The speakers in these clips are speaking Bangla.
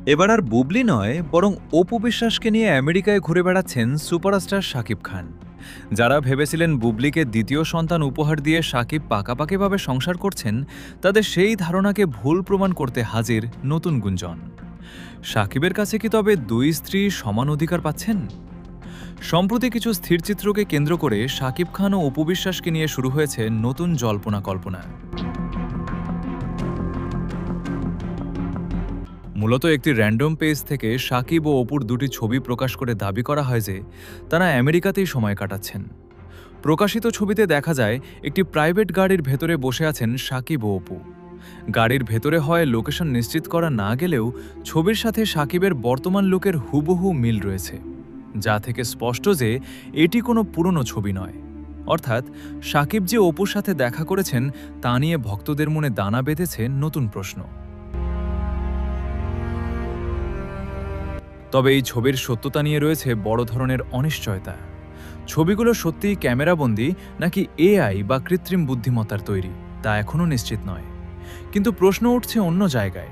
এবার আর বুবলি নয়, বরং অপু বিশ্বাসকে নিয়ে আমেরিকায় ঘুরে বেড়াচ্ছেন সুপারস্টার শাকিব খান। যারা ভেবেছিলেন বুবলিকে দ্বিতীয় সন্তান উপহার দিয়ে শাকিব পাকাপাকিভাবে সংসার করছেন, তাদের সেই ধারণাকে ভুল প্রমাণ করতে হাজির নতুন গুঞ্জন। শাকিবের কাছে কি তবে দুই স্ত্রী সমান অধিকার পাচ্ছেন? সম্প্রতি কিছু স্থিরচিত্রকে কেন্দ্র করে শাকিব খান ও অপু বিশ্বাসকে নিয়ে শুরু হয়েছে নতুন জল্পনা কল্পনা। মূলত একটি র্যান্ডম পেজ থেকে শাকিব ও অপুর দুটি ছবি প্রকাশ করে দাবি করা হয় যে তারা আমেরিকাতেই সময় কাটাচ্ছেন। প্রকাশিত ছবিতে দেখা যায় একটি প্রাইভেট গাড়ির ভেতরে বসে আছেন শাকিব ও অপু। গাড়ির ভেতরে হয় লোকেশন নিশ্চিত করা না গেলেও ছবির সাথে শাকিবের বর্তমান লুকের হুবহু মিল রয়েছে, যা থেকে স্পষ্ট যে এটি কোনো পুরনো ছবি নয়। অর্থাৎ শাকিব যে অপুর সাথে দেখা করেছেন তা নিয়ে ভক্তদের মনে দানা বেঁধেছে নতুন প্রশ্ন। তবে এই ছবির সত্যতা নিয়ে রয়েছে বড় ধরনের অনিশ্চয়তা। ছবিগুলো সত্যিই ক্যামেরাবন্দি নাকি এআই বা কৃত্রিম বুদ্ধিমত্তার তৈরি, তা এখনও নিশ্চিত নয়। কিন্তু প্রশ্ন উঠছে অন্য জায়গায়।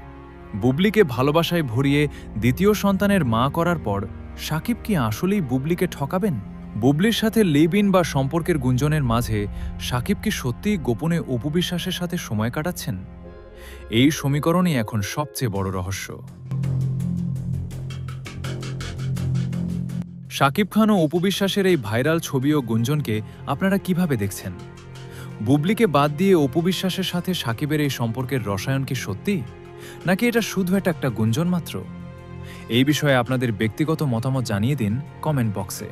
বুবলিকে ভালোবাসায় ভরিয়ে দ্বিতীয় সন্তানের মা করার পর শাকিব কি আসলেই বুবলিকে ঠকাবেন? বুবলির সাথে লিভ ইন বা সম্পর্কের গুঞ্জনের মাঝে শাকিব কি সত্যিই গোপনে অপু বিশ্বাসের সাথে সময় কাটাচ্ছেন? এই সমীকরণই এখন সবচেয়ে বড় রহস্য। শাকিব খান ও অপু বিশ্বাসের এই ভাইরাল ছবি ও গুঞ্জনকে আপনারা কিভাবে দেখছেন? বুবলিকে বাদ দিয়ে অপু বিশ্বাসের সাথে শাকিবের এই সম্পর্কের রসায়ন কি সত্যি, নাকি এটা শুধু একটা গুঞ্জন মাত্র? এই বিষয়ে আপনাদের ব্যক্তিগত মতামত জানিয়ে দিন কমেন্ট বক্সে।